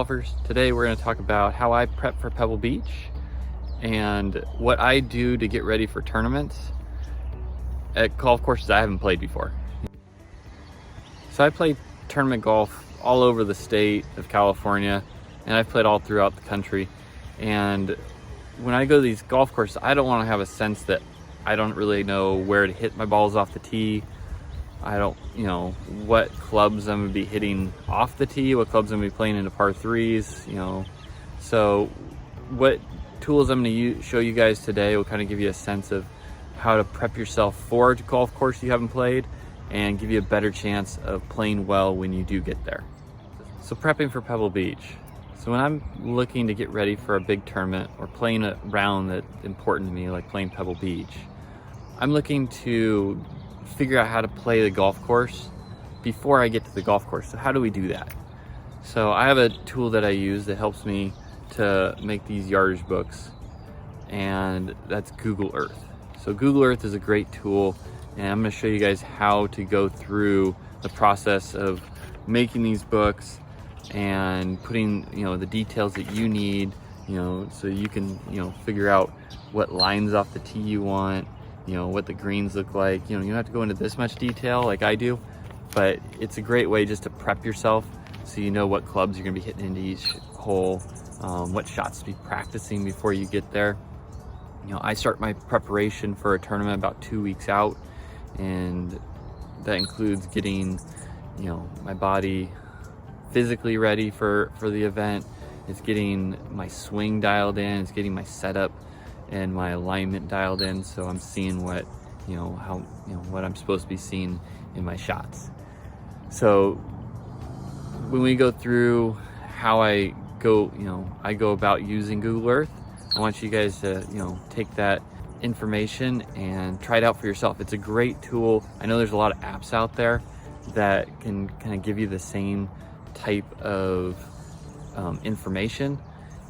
golfers. Today we're going to talk about how I prep for Pebble Beach and what I do to get ready for tournaments at golf courses I haven't played before. So I play tournament golf all over the state of California, and I've played all throughout the country. And when I go to these golf courses, I don't want to have a sense that I don't really know where to hit my balls off the tee. I don't, what clubs I'm gonna be hitting off the tee, what clubs I'm gonna be playing into par threes, So what tools I'm gonna show you guys today will kind of give you a sense of how to prep yourself for a golf course you haven't played and give you a better chance of playing well when you do get there. So prepping for Pebble Beach. So when I'm looking to get ready for a big tournament or playing a round that's important to me, like playing Pebble Beach, I'm looking to figure out how to play the golf course before I get to the golf course. So how do we do that? So I have a tool that I use that helps me to make these yardage books, and that's Google Earth. So Google Earth is a great tool, and I'm going to show you guys how to go through the process of making these books and putting the details that you need, so you can figure out what lines off the tee you want, what the greens look like. You don't have to go into this much detail like I do, but it's a great way just to prep yourself so you know what clubs you're gonna be hitting into each hole, what shots to be practicing before you get there. I start my preparation for a tournament about 2 weeks out, and that includes getting my body physically ready for the event. It's getting my swing dialed in, it's getting my setup and my alignment dialed in, so I'm seeing what what I'm supposed to be seeing in my shots. So when we go through how I go about using Google Earth, I want you guys to take that information and try it out for yourself. It's a great tool. I know there's a lot of apps out there that can kind of give you the same type of information,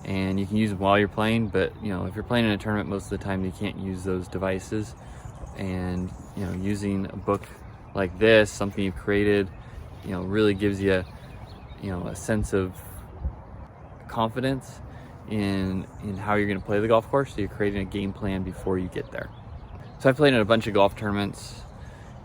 and you can use them while you're playing, but if you're playing in a tournament, most of the time you can't use those devices. And using a book like this, something you've created, really gives you a sense of confidence in how you're going to play the golf course. So you're creating a game plan before you get there. So I played in a bunch of golf tournaments,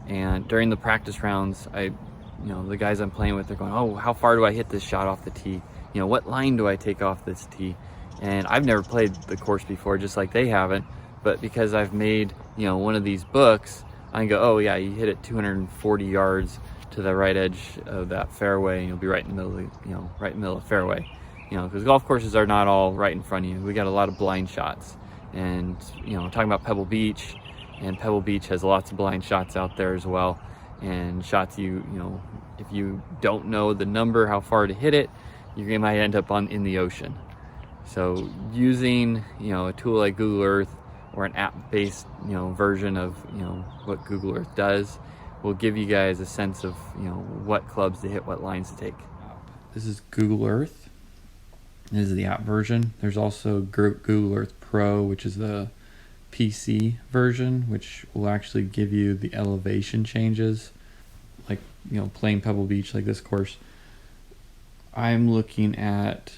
and during the practice rounds, the guys I'm playing with, they're going, oh, how far do I hit this shot off the tee? What line do I take off this tee? And I've never played the course before, just like they haven't, but because I've made one of these books, I can go, oh yeah, you hit it 240 yards to the right edge of that fairway, and you'll be right in the middle of right in the middle of the fairway. Because golf courses are not all right in front of you. We got a lot of blind shots, and talking about Pebble Beach, and Pebble Beach has lots of blind shots out there as well, and shots if you don't know the number, how far to hit it, you might end up in the ocean. So using a tool like Google Earth or an app-based version of what Google Earth does will give you guys a sense of what clubs to hit, what lines to take. This is Google Earth. This is the app version. There's also Google Earth Pro, which is the PC version, which will actually give you the elevation changes, like playing Pebble Beach, like this course. I'm looking at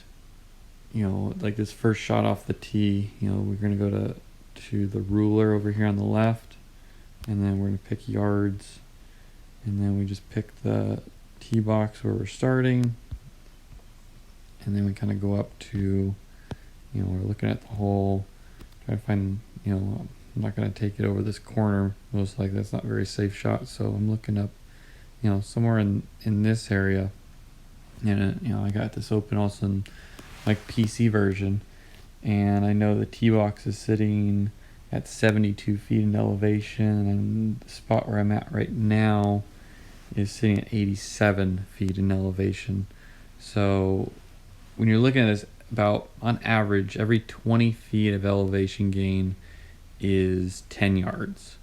like this first shot off the tee. We're gonna go to the ruler over here on the left, and then we're gonna pick yards, and then we just pick the tee box where we're starting, and then we kind of go up to we're looking at the hole, trying to find I'm not gonna take it over this corner, most likely that's not a very safe shot, so I'm looking up somewhere in this area. And I got this open also in like PC version, and I know the tee box is sitting at 72 feet in elevation, and the spot where I'm at right now is sitting at 87 feet in elevation. So when you're looking at this, about on average every 20 feet of elevation gain is 10 yards.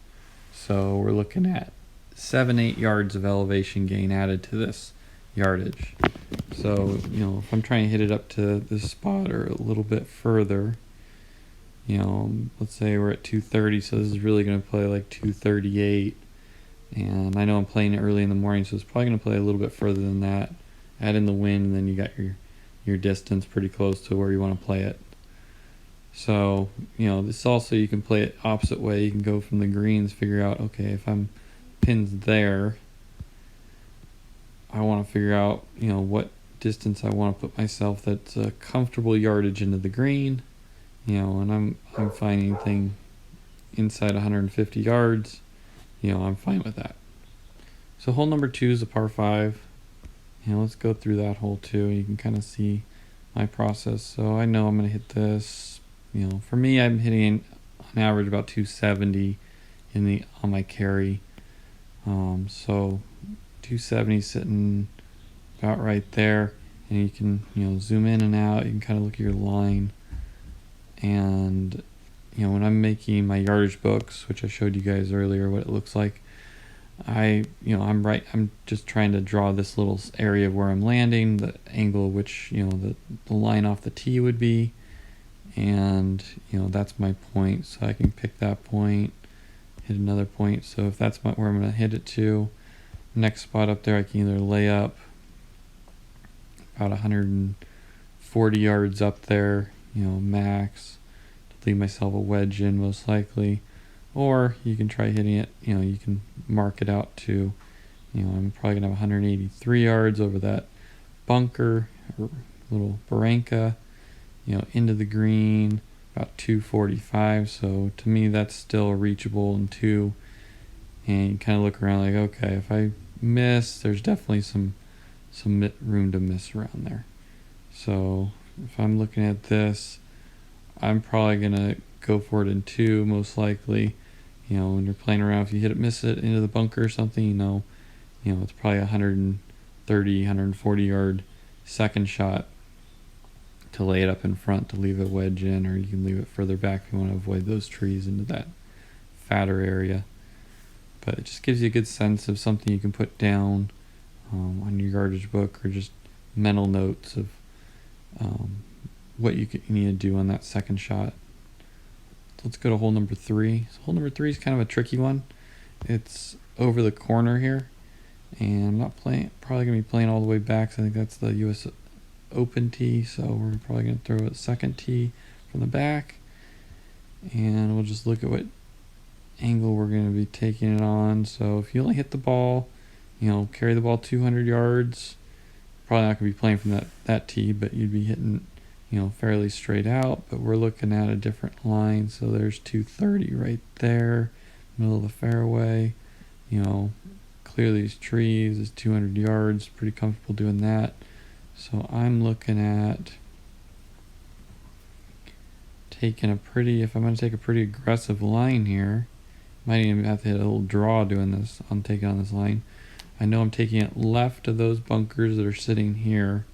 So we're looking at 7-8 yards of elevation gain added to this yardage. So if I'm trying to hit it up to this spot or a little bit further, let's say we're at 230, so this is really going to play like 238, and I know I'm playing it early in the morning, so it's probably going to play a little bit further than that. Add in the wind, and then you got your your distance pretty close to where you want to play it. So, this also, you can play it opposite way. You can go from the greens, figure out, okay, if I'm pins there, I want to figure out, what distance I want to put myself that's a comfortable yardage into the green, and I'm finding anything inside 150 yards, I'm fine with that. So hole number 2 is a par 5. Let's go through that hole too. You can kind of see my process. So I know I'm going to hit this. For me, I'm hitting on average about 270 on my carry. So 270 sitting about right there, and you can zoom in and out. You can kind of look at your line, and when I'm making my yardage books, which I showed you guys earlier what it looks like, I'm just trying to draw this little area where I'm landing, the angle which the line off the tee would be, and that's my point. So I can pick that point, hit another point. So if that's where I'm going to hit it to, next spot up there, I can either lay up about 140 yards up there, max, to leave myself a wedge in most likely. Or you can try hitting it, you can mark it out to, I'm probably going to have 183 yards over that bunker, or little barranca, into the green, about 245. So to me, that's still reachable in 2. And you kind of look around like, okay, if I miss, there's definitely some room to miss around there. So if I'm looking at this, I'm probably going to go for it in 2, most likely. When you're playing around, if you hit it, miss it into the bunker or something, it's probably 130, 140 yard second shot to lay it up in front to leave a wedge in, or you can leave it further back if you want to avoid those trees into that fatter area. But it just gives you a good sense of something you can put down on your yardage book, or just mental notes of what you need to do on that second shot. Let's go to hole number 3. So hole number 3 is kind of a tricky one. It's over the corner here, and I'm not probably going to be playing all the way back, so I think that's the US Open tee, so we're probably going to throw a second tee from the back, and we'll just look at what angle we're going to be taking it on. So if you only hit the ball, carry the ball 200 yards, probably not going to be playing from that tee, but you'd be hitting fairly straight out. But we're looking at a different line, so there's 230 right there, middle of the fairway. Clear these trees is 200 yards, pretty comfortable doing that. So I'm looking at taking if I'm going to take a pretty aggressive line here, might even have to hit a little draw doing this. I'm taking on this line. I know I'm taking it left of those bunkers that are sitting here.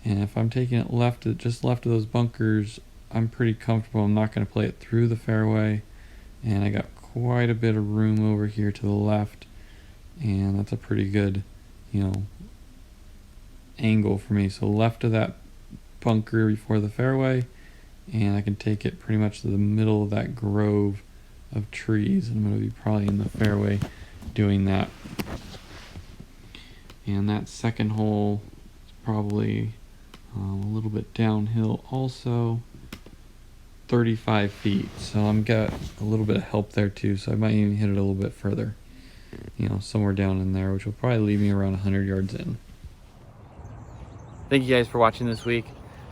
And if I'm taking it just left of those bunkers, I'm pretty comfortable. I'm not going to play it through the fairway. And I got quite a bit of room over here to the left. And that's a pretty good, angle for me. So left of that bunker before the fairway. And I can take it pretty much to the middle of that grove of trees. I'm going to be probably in the fairway doing that. And that second hole is probably a little bit downhill also, 35 feet. So I'm got a little bit of help there too, so I might even hit it a little bit further, somewhere down in there, which will probably leave me around 100 yards in. Thank you guys for watching this week.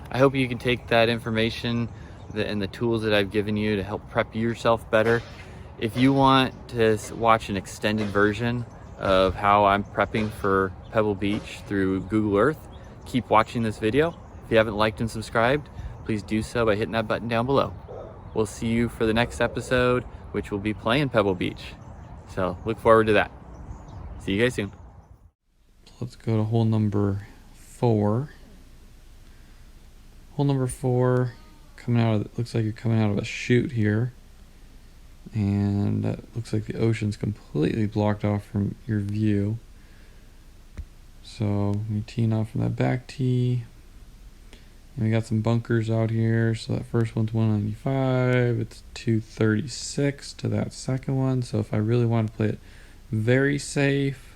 I hope you can take that information and the tools that I've given you to help prep yourself better. If you want to watch an extended version of how I'm prepping for Pebble Beach through Google Earth, keep watching this video. If you haven't liked and subscribed, please do so by hitting that button down below. We'll see you for the next episode, which will be playing Pebble Beach. So look forward to that. See you guys soon. Let's go to hole number 4. Hole number 4, looks like you're coming out of a chute here. And that looks like the ocean's completely blocked off from your view. So we teeing off from that back tee. And we got some bunkers out here. So that first one's 195. It's 236 to that second one. So if I really want to play it very safe,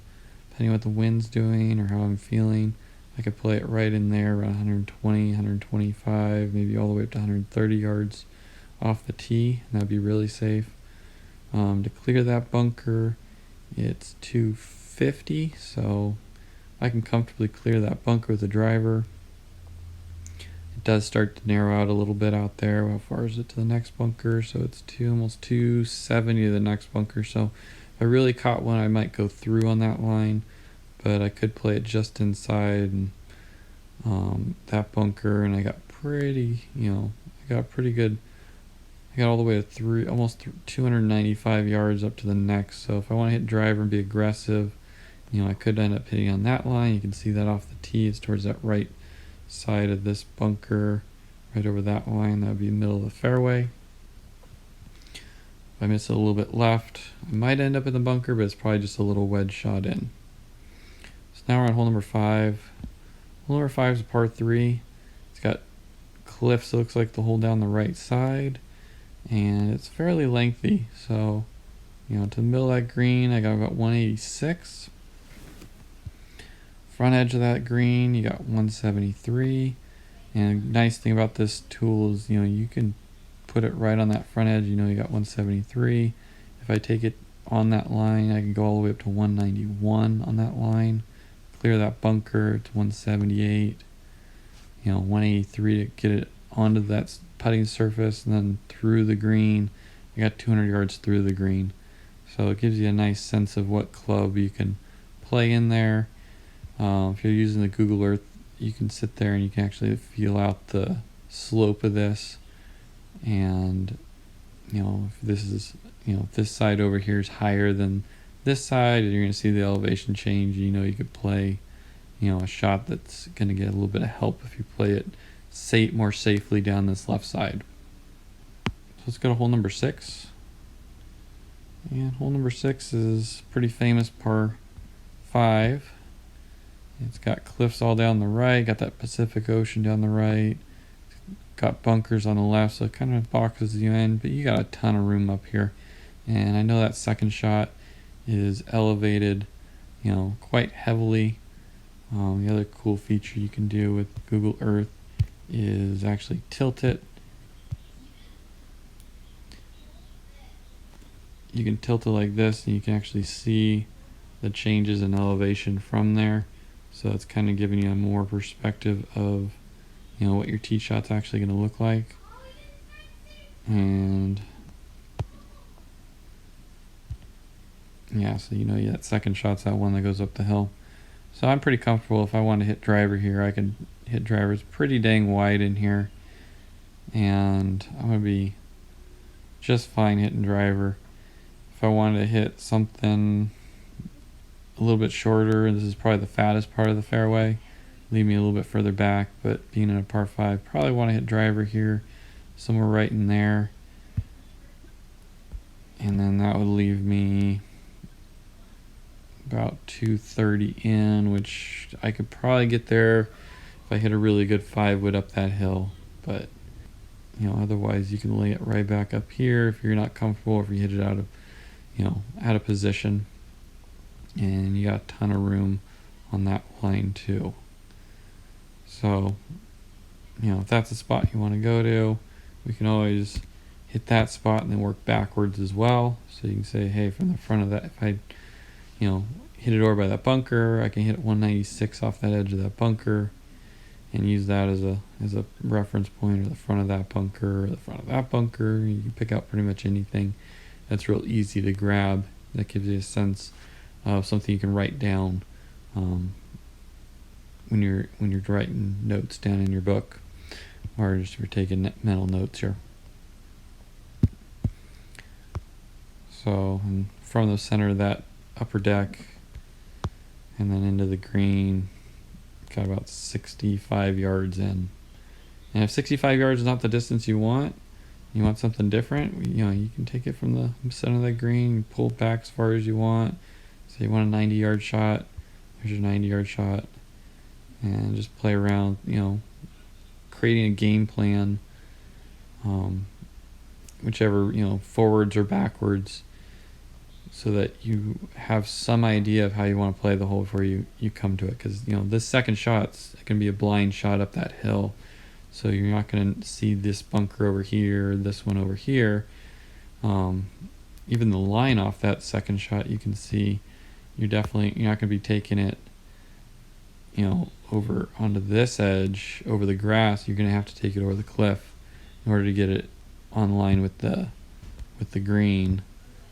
depending on what the wind's doing or how I'm feeling, I could play it right in there around 120, 125, maybe all the way up to 130 yards off the tee, and that'd be really safe. To clear that bunker, it's 250, so I can comfortably clear that bunker with the driver. It does start to narrow out a little bit out there. How far is it to the next bunker? So it's almost 270 to the next bunker. So if I really caught one, I might go through on that line, but I could play it just inside and that bunker, and I got pretty good. I got all the way to almost 295 yards up to the next. So if I want to hit driver and be aggressive, I could end up hitting on that line. You can see that off the tee. It's towards that right side of this bunker, right over that line. That would be the middle of the fairway. If I miss it a little bit left, I might end up in the bunker, but it's probably just a little wedge shot in. So now we're on hole number 5. Hole number 5 is a par 3. It's got cliffs, it looks like, the hole down the right side, and it's fairly lengthy. So, to the middle of that green, I got about 186. Front edge of that green, you got 173. And the nice thing about this tool is, you can put it right on that front edge. You got 173. If I take it on that line, I can go all the way up to 191 on that line. Clear that bunker to 178. 183 to get it onto that putting surface, and then through the green. I got 200 yards through the green. So it gives you a nice sense of what club you can play in there. If you're using the Google Earth, you can sit there and you can actually feel out the slope of this. And, if this is, if this side over here is higher than this side, you're going to see the elevation change. You could play, a shot that's going to get a little bit of help if you play it more safely down this left side. So let's go to hole number 6. And hole number 6 is pretty famous par 5. It's got cliffs all down the right, got that Pacific Ocean down the right, got bunkers on the left, so it kind of boxes you in, but you got a ton of room up here. And I know that second shot is elevated, quite heavily. The other cool feature you can do with Google Earth is actually tilt it. You can tilt it like this, and you can actually see the changes in elevation from there. So it's kind of giving you a more perspective of, what your tee shot's actually going to look like. And yeah, so that second shot's that one that goes up the hill. So I'm pretty comfortable. If I want to hit driver here, I can hit drivers pretty dang wide in here, and I'm going to be just fine hitting driver. If I wanted to hit something a little bit shorter, this is probably the fattest part of the fairway, leave me a little bit further back, but being in a par 5, probably want to hit driver here, somewhere right in there, and then that would leave me about 230 in, which I could probably get there if I hit a really good 5-wood up that hill. But otherwise you can lay it right back up here if you're not comfortable, if you hit it out of position. And you got a ton of room on that line too. So, if that's a spot you want to go to, we can always hit that spot and then work backwards as well. So you can say, hey, from the front of that, if I, hit it over by that bunker, I can hit 196 off that edge of that bunker and use that as a reference point, or the front of that bunker, or the front of that bunker. You can pick out pretty much anything that's real easy to grab. That gives you a sense of something you can write down when you're writing notes down in your book, or just if you're taking mental notes here. So from the center of that upper deck and then into the green, got about 65 yards in. And if 65 yards is not the distance you want something different, you can take it from the center of the green, pull it back as far as you want. So you want a 90-yard shot, there's your 90-yard shot, and just play around, creating a game plan, whichever, forwards or backwards so that you have some idea of how you want to play the hole before you come to it. Because this second shot's going to be a blind shot up that hill, so you're not going to see this bunker over here, this one over here. Even the line off that second shot, you can see you're not going to be taking it over onto this edge over the grass. You're going to have to take it over the cliff in order to get it on line with the green,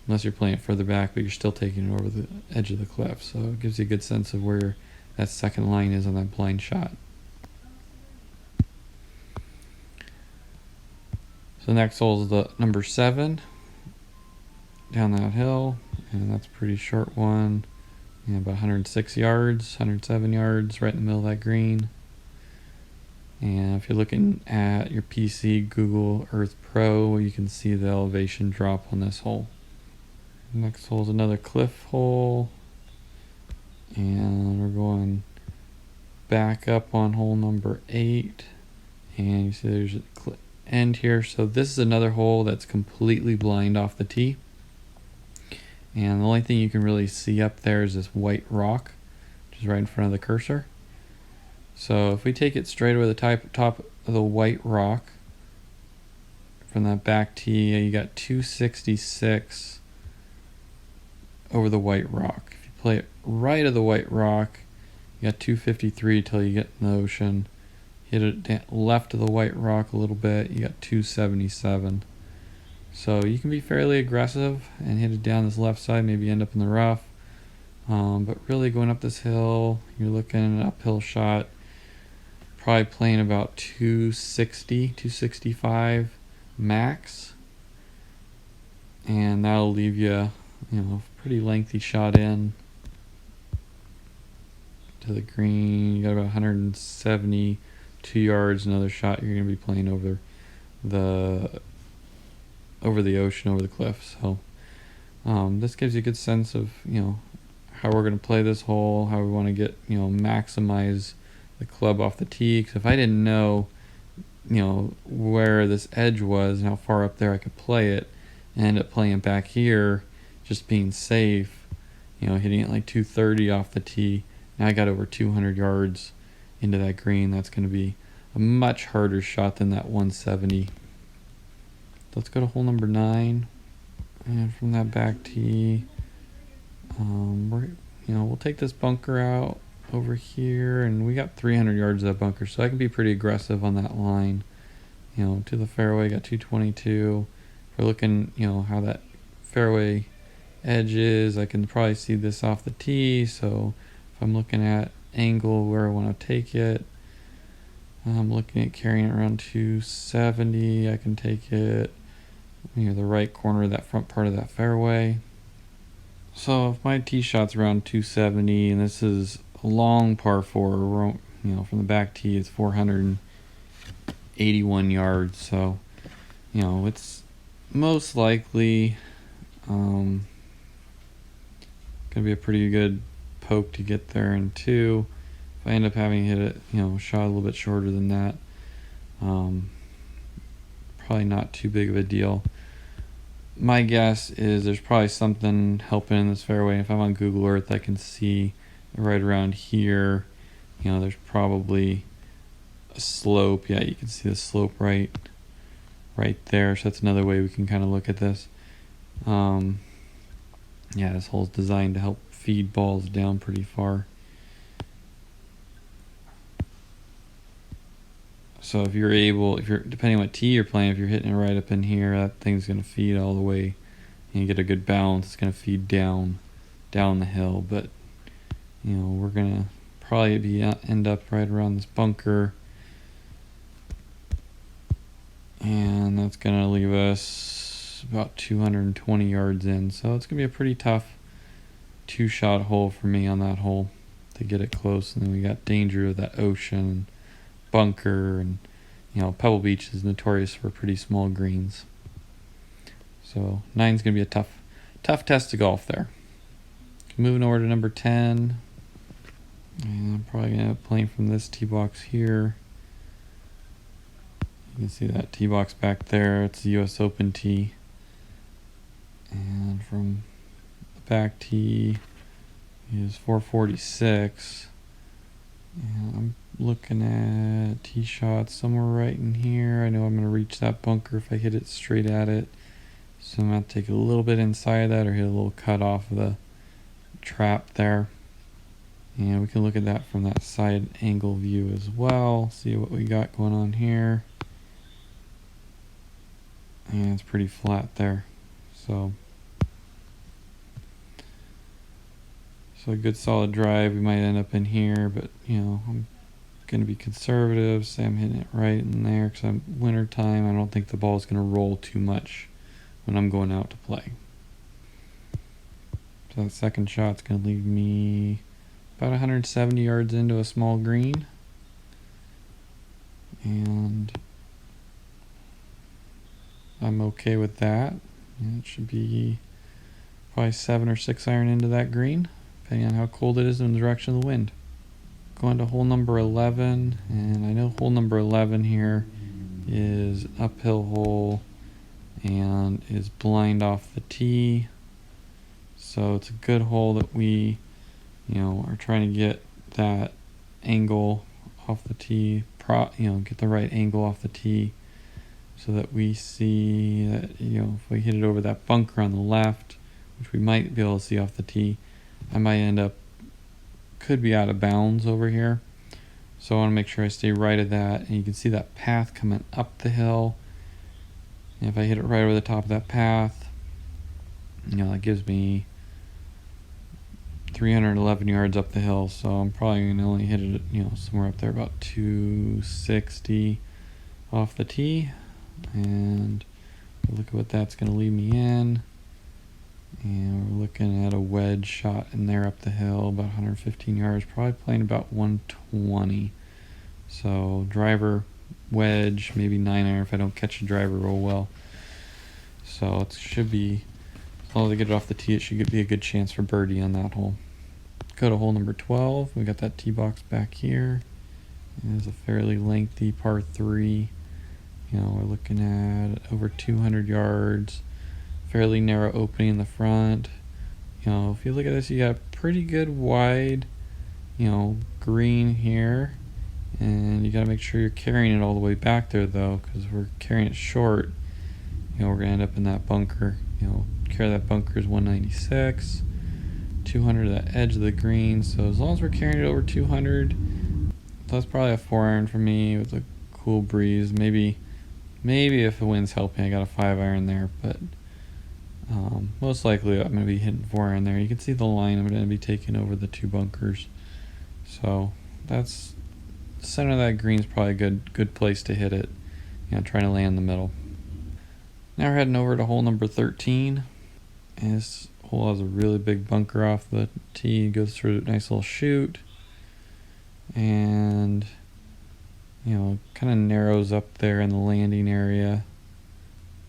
unless you're playing it further back, but you're still taking it over the edge of the cliff. So it gives you a good sense of where that second line is on that blind shot. So the next hole is the number 7 down that hill, and that's a pretty short one. About 106 yards, 107 yards, right in the middle of that green. And if you're looking at your PC, Google Earth Pro, you can see the elevation drop on this hole. Next hole is another cliff hole, and we're going back up on hole number 8, and you see there's a end here. So this is another hole that's completely blind off the tee, and the only thing you can really see up there is this white rock, which is right in front of the cursor. So if we take it straight over the top of the white rock from that back tee, you got 266 over the white rock. If you play it right of the white rock, you got 253 till you get in the ocean. Hit it left of the white rock a little bit, you got 277. So you can be fairly aggressive and hit it down this left side, maybe end up in the rough. But really going up this hill, you're looking at an uphill shot, probably playing about 260, 265 max. And that'll leave you, a pretty lengthy shot in to the green. You got about 172 yards, another shot you're going to be playing over the ocean, over the cliff. So this gives you a good sense of how we're going to play this hole, how we want to get maximize the club off the tee. Because if I didn't know where this edge was and how far up there I could play it, and end up playing it back here, just being safe, hitting it like 230 off the tee. Now I got over 200 yards into that green. That's going to be a much harder shot than that 170. Let's go to hole number 9, and from that back tee, we'll take this bunker out over here, and we got 300 yards of that bunker, so I can be pretty aggressive on that line. To the fairway, got 222. If we're looking, how that fairway edge is, I can probably see this off the tee. So if I'm looking at angle where I want to take it, I'm looking at carrying it around 270. I can take it the right corner of that front part of that fairway. So if my tee shot's around 270, and this is a long par 4, from the back tee it's 481 yards. So it's most likely gonna be a pretty good poke to get there. And 2, if I end up having to hit it, shot a little bit shorter than that, probably not too big of a deal. My guess is there's probably something helping in this fairway. If I'm on Google Earth, I can see right around here, there's probably a slope. Yeah, you can see the slope right there. So that's another way we can kind of look at this. This hole's designed to help feed balls down pretty far. So if you're depending on what tee you're playing, if you're hitting it right up in here, that thing's going to feed all the way, and you get a good bounce. It's going to feed down the hill. But we're going to probably end up right around this bunker, and that's going to leave us about 220 yards in. So it's going to be a pretty tough 2-shot hole for me on that hole to get it close. And then we got danger of that ocean, bunker, and Pebble Beach is notorious for pretty small greens. So 9's gonna be a tough test to golf there. Moving over to number 10, and I'm probably gonna end up playing from this tee box here. You can see that tee box back there. It's the US Open tee, and from back tee is 446. And I'm looking at tee shots somewhere right in here. I know I'm going to reach that bunker if I hit it straight at it. So I'm going to take a little bit inside of that or hit a little cut off of the trap there. And we can look at that from that side angle view as well. See what we got going on here. And it's pretty flat there. So a good solid drive. We might end up in here, but you know, I'm going to be conservative. Say I'm hitting it right in there because I'm winter time. I don't think the ball is going to roll too much when I'm going out to play. So that second shot's going to leave me about 170 yards into a small green. And I'm okay with that. And it should be probably 7 or 6 iron into that green, depending on how cold it is and the direction of the wind. Going to hole number 11, and I know hole number 11 here is uphill hole and is blind off the tee. So it's a good hole that we, you know, are trying to get that angle off the tee, get the right angle off the tee so that we see that, you know, if we hit it over that bunker on the left, which we might be able to see off the tee, I might could be out of bounds over here. So I want to make sure I stay right of that, and you can see that path coming up the hill. And if I hit it right over the top of that path, you know, that gives me 311 yards up the hill. So I'm probably going to only hit it, you know, somewhere up there about 260 off the tee. And look at what that's going to leave me in. And we're looking at a wedge shot in there up the hill, about 115 yards, probably playing about 120. So driver, wedge, maybe 9 iron if I don't catch the driver real well. So it should be, as long as I get it off the tee, it should be a good chance for birdie on that hole. Go to hole number 12. We got that tee box back here. It's a fairly lengthy par 3. You know, we're looking at over 200 yards. Fairly narrow opening in the front. You know, if you look at this, you got a pretty good wide, you know, green here, and you got to make sure you're carrying it all the way back there though, because if we're carrying it short, you know, we're gonna end up in that bunker. You know, carry that bunker is 196, 200 at the edge of the green. So as long as we're carrying it over 200, that's probably a 4 iron for me with a cool breeze. Maybe if the wind's helping, I got a 5 iron there, but most likely I'm going to be hitting 4 iron there. You can see the line I'm going to be taking over the 2 bunkers. So that's the center of that green is probably a good place to hit it. You know, trying to land in the middle. Now we're heading over to hole number 13. And this hole has a really big bunker off the tee. It goes through a nice little chute. And, you know, kind of narrows up there in the landing area.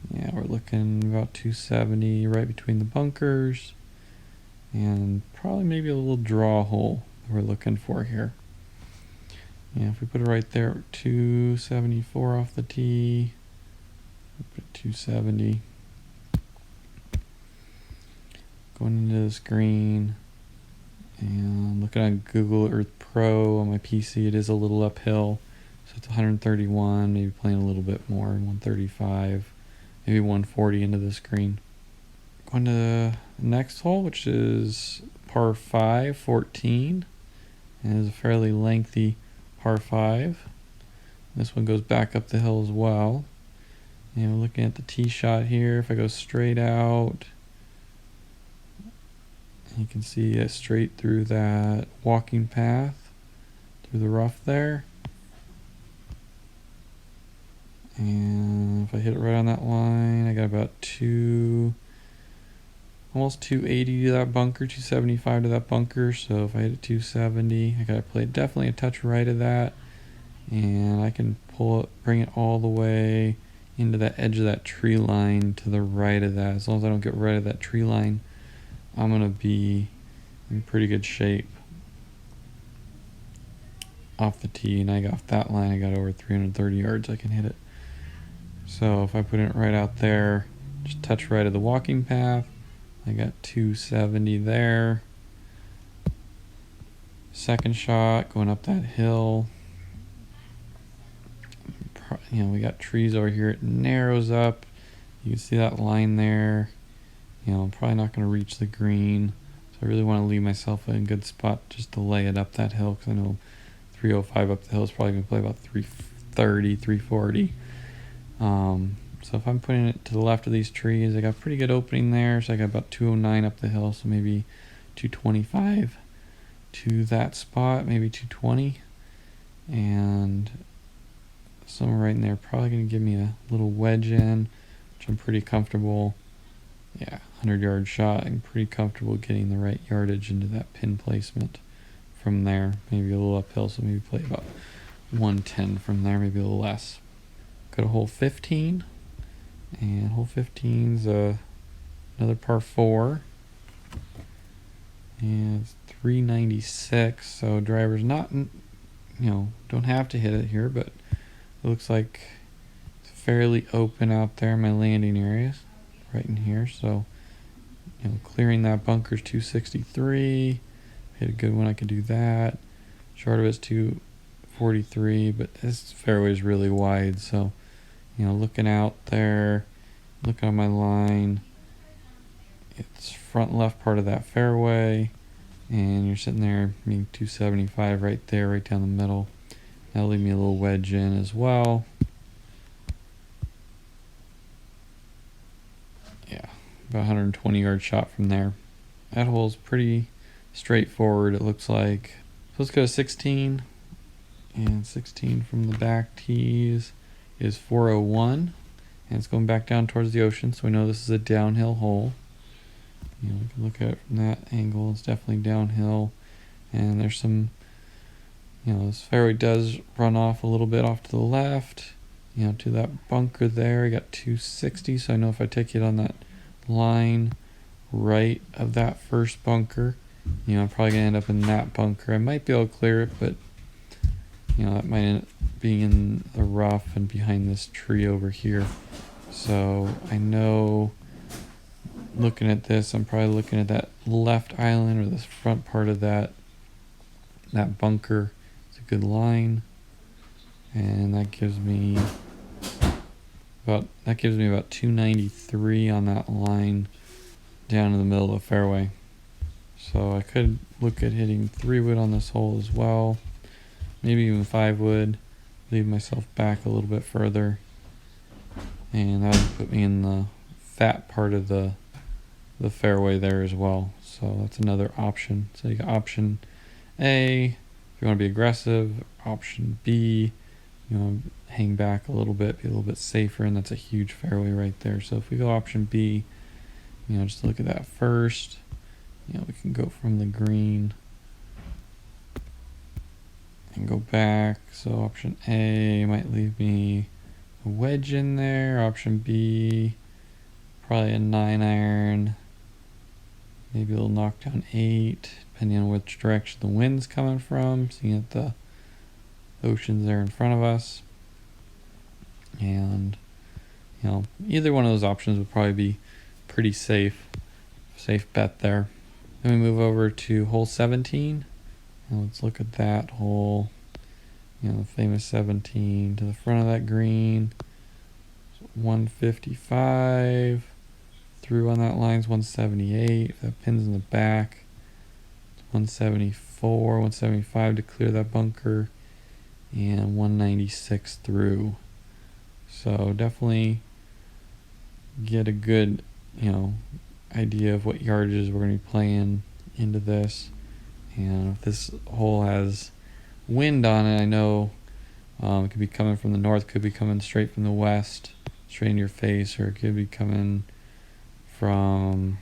Yeah, we're looking about 270 right between the bunkers, and probably maybe a little draw hole that we're looking for here. Yeah, if we put it right there, 274 off the tee, put 270. Going into this green, and looking at Google Earth Pro on my PC, it is a little uphill, so it's 131, maybe playing a little bit more, 135. Maybe 140 into this green. Going to the next hole, which is par 5, 14. And it's a fairly lengthy par 5. This one goes back up the hill as well. And we're looking at the tee shot here. If I go straight out, you can see it straight through that walking path, through the rough there. And if I hit it right on that line, I got about almost 280 to that bunker, 275 to that bunker. So if I hit it 270, I got to play definitely a touch right of that. And I can bring it all the way into the edge of that tree line to the right of that. As long as I don't get right of that tree line, I'm going to be in pretty good shape off the tee. And I got off that line, I got over 330 yards, I can hit it. So if I put it right out there, just touch right of the walking path, I got 270 there. Second shot going up that hill. You know, we got trees over here. It narrows up. You can see that line there. You know, I'm probably not going to reach the green. So I really want to leave myself in a good spot just to lay it up that hill, because I know 305 up the hill is probably going to play about 330, 340. So if I'm putting it to the left of these trees, I got a pretty good opening there. So I got about 209 up the hill, so maybe 225 to that spot, maybe 220. And somewhere right in there, probably going to give me a little wedge in, which I'm pretty comfortable. Yeah, 100-yard shot. I'm pretty comfortable getting the right yardage into that pin placement from there. Maybe a little uphill, so maybe play about 110 from there, maybe a little less. Go to hole 15. And hole 15's another par 4. And it's 396. So driver's not, don't have to hit it here, but it looks like it's fairly open out there in my landing areas, right in here. So, clearing that bunker's 263. Hit a good one, I could do that. Short of it's 243, but this fairway is really wide. So, looking out there, looking at my line, it's front left part of that fairway, and you're sitting there being 275 right there, right down the middle. That'll leave me a little wedge in as well. Yeah, about 120-yard shot from there. That hole's pretty straightforward, it looks like. So let's go to 16. And 16 from the back tees is 401. And it's going back down towards the ocean, so we know this is a downhill hole. We can look at it from that angle. It's definitely downhill. And there's some, this fairway does run off a little bit off to the left, to that bunker there. I got 260, so I know if I take it on that line right of that first bunker, I'm probably going to end up in that bunker. I might be able to clear it, but, that might end up being in the rough and behind this tree over here. So I know, looking at this, I'm probably looking at that left island or this front part of that bunker. It's a good line, and that gives me about 293 on that line down in the middle of the fairway. So I could look at hitting 3-wood on this hole as well, maybe even 5-wood, leave myself back a little bit further, and that would put me in the fat part of the fairway there as well. So that's another option. So you got option A if you want to be aggressive, option B, hang back a little bit, be a little bit safer, and that's a huge fairway right there. So if we go option B, just look at that first. We can go from the green and go back. So option A might leave me a wedge in there. Option B, probably a 9-iron. Maybe a little knockdown 8, depending on which direction the wind's coming from. Seeing that the ocean's there in front of us. And, either one of those options would probably be pretty safe bet there. Then we move over to hole 17. And let's look at that hole. The famous 17 to the front of that green. 155. Through on that line's 178. If that pin's in the back, it's 174, 175 to clear that bunker, and 196 through. So definitely get a good, idea of what yardages we're going to be playing into this. And if this hole has wind on it, I know it could be coming from the north, could be coming straight from the west, straight in your face, or it could be coming from,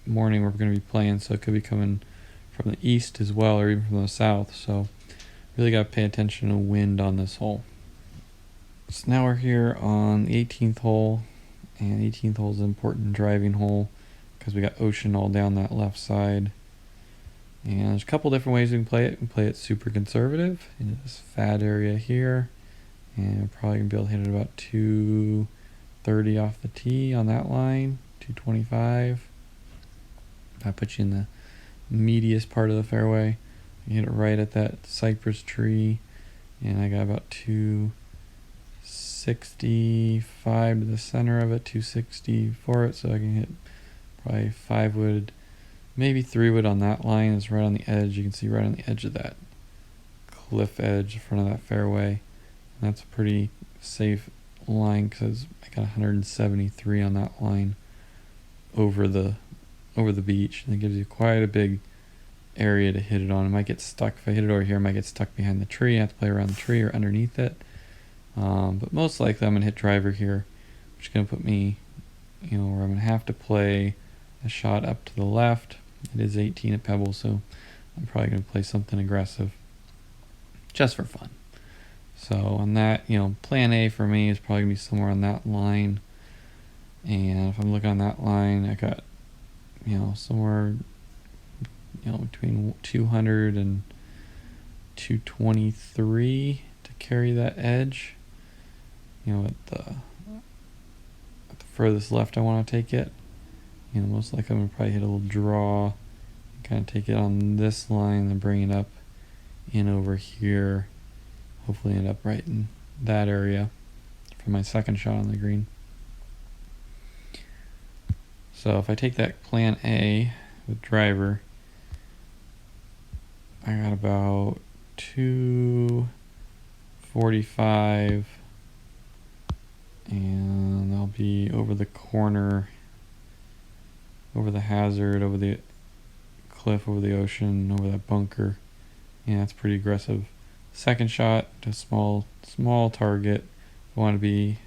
morning we're going to be playing, so it could be coming from the east as well, or even from the south. So really got to pay attention to wind on this hole. So now we're here on the 18th hole, and 18th hole is an important driving hole because we got ocean all down that left side. And there's a couple different ways we can play it. We can play it super conservative into this fat area here, and we're probably going to be able to hit it about 230 off the tee on that line. 225. That puts you in the meatiest part of the fairway. You hit it right at that cypress tree, and I got about 265 to the center of it, 260 for it, so I can hit probably 5 wood, maybe 3 wood on that line. It's right on the edge. You can see right on the edge of that cliff edge in front of that fairway. And that's a pretty safe line because I got 173 on that line over the beach, and it gives you quite a big area to hit it on. It might get stuck. If I hit it over here, I might get stuck behind the tree. I have to play around the tree or underneath it. But most likely I'm going to hit driver here, which is going to put me, where I'm going to have to play a shot up to the left. It is 18 at Pebble, so I'm probably going to play something aggressive just for fun. So on that, plan A for me is probably going to be somewhere on that line. And if I'm looking on that line, I got, somewhere, between 200 and 223 to carry that edge. At the furthest left I want to take it. Most likely I'm going to probably hit a little draw, kind of take it on this line and bring it up in over here. Hopefully end up right in that area for my second shot on the green. So if I take that plan A with driver, I got about 245, and I'll be over the corner, over the hazard, over the cliff, over the ocean, over that bunker. Yeah, that's pretty aggressive. Second shot, a small target. If I want to be,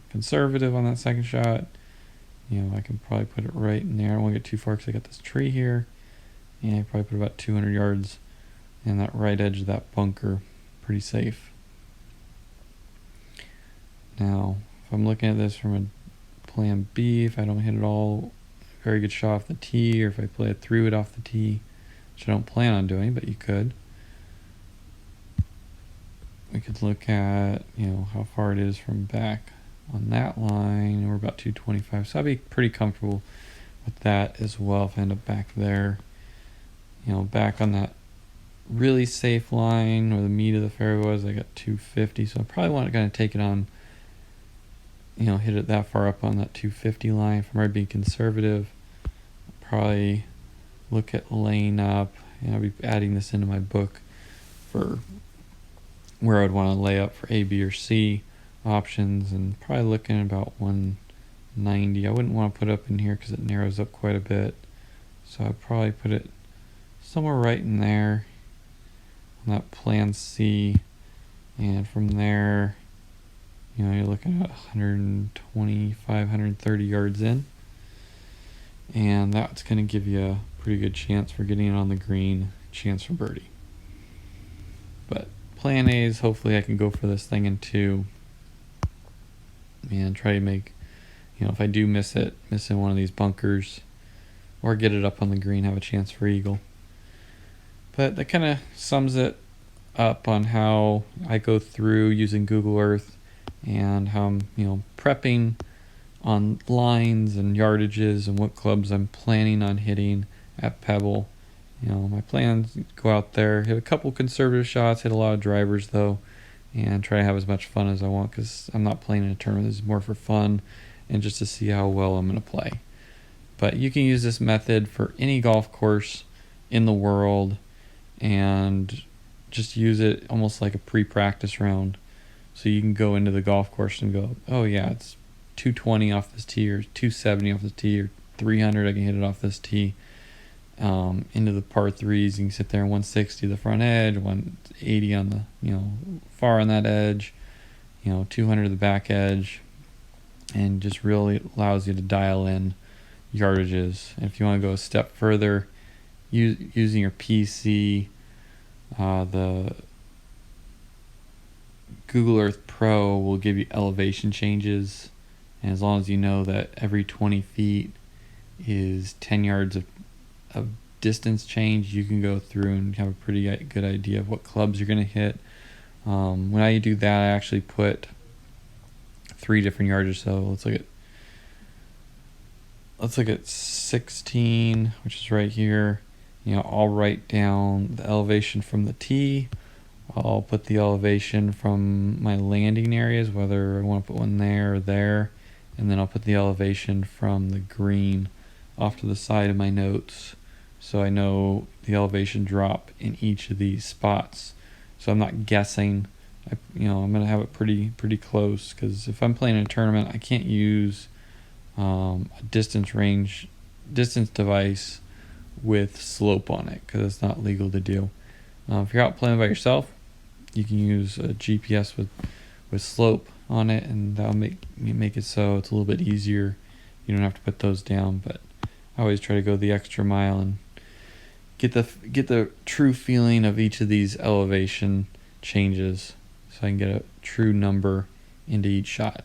conservative on that second shot, I can probably put it right in there. I don't want to get too far because I got this tree here. And I probably put about 200 yards in that right edge of that bunker. Pretty safe. Now, if I'm looking at this from a plan B, if I don't hit it all, very good shot off the tee, or if I play a 3-wood off the tee, which I don't plan on doing, but you could. We could look at, how far it is from back on that line. We're about 225, so I'd be pretty comfortable with that as well if I end up back there. Back on that really safe line where the meat of the fairway was, I got 250, so I probably want to kind of take it on, hit it that far up on that 250 line. If I'm already being conservative, I'll probably look at laying up, and I'll be adding this into my book for where I'd want to lay up for A, B, or C options, and probably looking at about 190. I wouldn't want to put up in here because it narrows up quite a bit, so I'd probably put it somewhere right in there on that plan C, and from there, you're looking at 125, 130 yards in, and that's going to give you a pretty good chance for getting it on the green, chance for birdie. But plan A is hopefully I can go for this thing in 2 and try to make, if I do miss in one of these bunkers or get it up on the green, have a chance for eagle. But that kind of sums it up on how I go through using Google Earth and how I'm, prepping on lines and yardages and what clubs I'm planning on hitting at Pebble. My plans go out there, hit a couple conservative shots, hit a lot of drivers though, and try to have as much fun as I want because I'm not playing in a tournament. This is more for fun and just to see how well I'm going to play. But you can use this method for any golf course in the world and just use it almost like a pre-practice round. So you can go into the golf course and go, oh yeah, it's 220 off this tee, or 270 off this tee, or 300, I can hit it off this tee. Into the par 3s, you can sit there 160 the front edge, 180 on the, far on that edge, 200 the back edge, and just really allows you to dial in yardages. And if you want to go a step further, using your PC, the Google Earth Pro will give you elevation changes, and as long as you know that every 20 feet is 10 yards of distance change, you can go through and have a pretty good idea of what clubs you're going to hit. When I do that, I actually put 3 different yardages. So let's look at let's look at 16, which is right here. I'll write down the elevation from the tee. I'll put the elevation from my landing areas, whether I want to put one there or there. And then I'll put the elevation from the green off to the side of my notes, so I know the elevation drop in each of these spots. So I'm not guessing. I'm going to have it pretty close, because if I'm playing in a tournament, I can't use a distance device with slope on it, because it's not legal to do. If you're out playing by yourself, you can use a GPS with slope on it, and that'll make it so it's a little bit easier. You don't have to put those down, but I always try to go the extra mile and get the true feeling of each of these elevation changes, so I can get a true number into each shot.